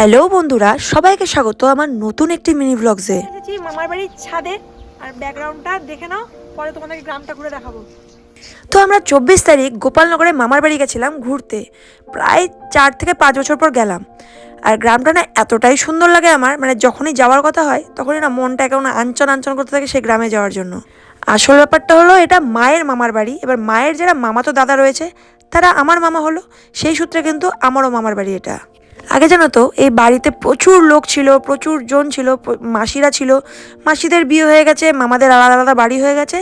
Hello বন্ধুরা, সবাইকে স্বাগত আমার নতুন একটি মিনি ব্লগসে। এসেছি মামার বাড়ির ছাদে। আর ব্যাকগ্রাউন্ডটা দেখে নাও, পরে তোমাদেরকে গ্রামটা ঘুরে দেখাবো। তো আমরা 24 তারিখ গোপালনগরে মামার বাড়ি গেছিলাম ঘুরতে। প্রায় 4 থেকে 5 বছর পর গেলাম। আর গ্রামটা না এতটাই সুন্দর লাগে আমার, মানে যখনই যাওয়ার কথা হয় তখনই না মনটা কেমন আনচন আনচন করতে থাকে সেই গ্রামে যাওয়ার জন্য। আসল ব্যাপারটা হলো এটা মায়ের মামার বাড়ি। এবার মায়ের যারা মামাতো দাদা রয়েছে তারা আমার মামা হলো, সেই সূত্রে কিন্তু আমারও মামার বাড়ি এটা। আগে জানো তো এই বাড়িতে প্রচুর লোক ছিল, প্রচুর জন ছিল, মাসিরা ছিল। মাসিদের বিয়ে হয়ে গেছে, মামাদের আলাদা আলাদা বাড়ি হয়ে গেছে।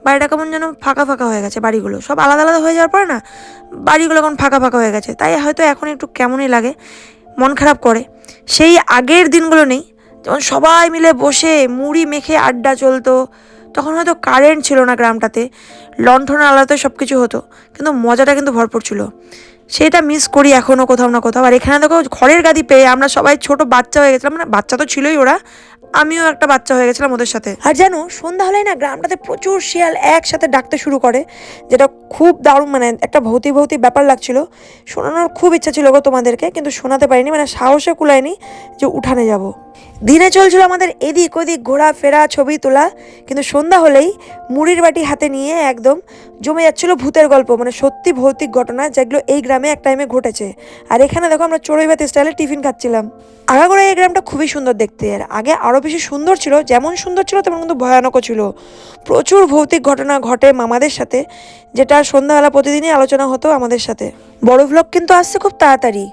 বাড়িটা কেমন যেন ফাঁকা ফাঁকা হয়ে গেছে, বাড়িগুলো সব আলাদা আলাদা হয়ে যাওয়ার পরে না বাড়িগুলো এখন ফাঁকা ফাঁকা হয়ে গেছে। তাই হয়তো এখন একটু কেমনই লাগে, মন খারাপ করে। সেই আগের দিনগুলো নেই, যখন সবাই মিলে বসে মুড়ি মেখে আড্ডা চলতো। তখন হয়তো কারেন্ট ছিল না গ্রামটাতে, লণ্ঠনের আলোতে সব কিছু হতো, কিন্তু মজাটা কিন্তু ভরপুর ছিল। সেটা মিস করি এখনও কোথাও না কোথাও। আর এখানে দেখো খড়ের গাদি পেয়ে আমরা সবাই ছোট বাচ্চা হয়ে গেছিলাম, মানে বাচ্চা তো ছিলই ওরা, আমিও একটা বাচ্চা হয়ে গেছিলাম ওদের সাথে। আর জানো সন্ধ্যা হলেই না গ্রামটাতে প্রচুর শিয়াল একসাথে ডাকতে শুরু করে, যেটা খুব দারুণ, মানে একটা ভৌতি ভৌতি ব্যাপার লাগছিল। শোনানোর খুব ইচ্ছা ছিল গো তোমাদেরকে, কিন্তু শোনাতে পারিনি, মানে সাহসে কুলায়নি যে উঠানে যাব। দিনে চলছিল আমাদের এদিক ওদিক ঘোরাফেরা, ছবি তোলা, কিন্তু সন্ধ্যা হলেই মুড়ির বাটি হাতে নিয়ে একদম জমে যাচ্ছিল ভূতের গল্প, মানে সত্যি ভৌতিক ঘটনা যেগুলো এই গ্রামে এক টাইমে ঘটেছে। আর এখানে দেখো আমরা চড়ুই ভাত স্টাইলে টিফিন খাচ্ছিলাম। আগাগোড়া এই গ্রামটা খুবই সুন্দর দেখতে। আর আগে আরও বেশি সুন্দর ছিল, যেমন সুন্দর ছিল তেমন কিন্তু ভয়ানকও ছিল। প্রচুর ভৌতিক ঘটনা ঘটে মামাদের সাথে, যেটা সন্ধ্যাবেলা প্রতিদিনই আলোচনা হতো আমাদের সাথে। বড় ভ্লগ কিন্তু আসছে খুব তাড়াতাড়ি।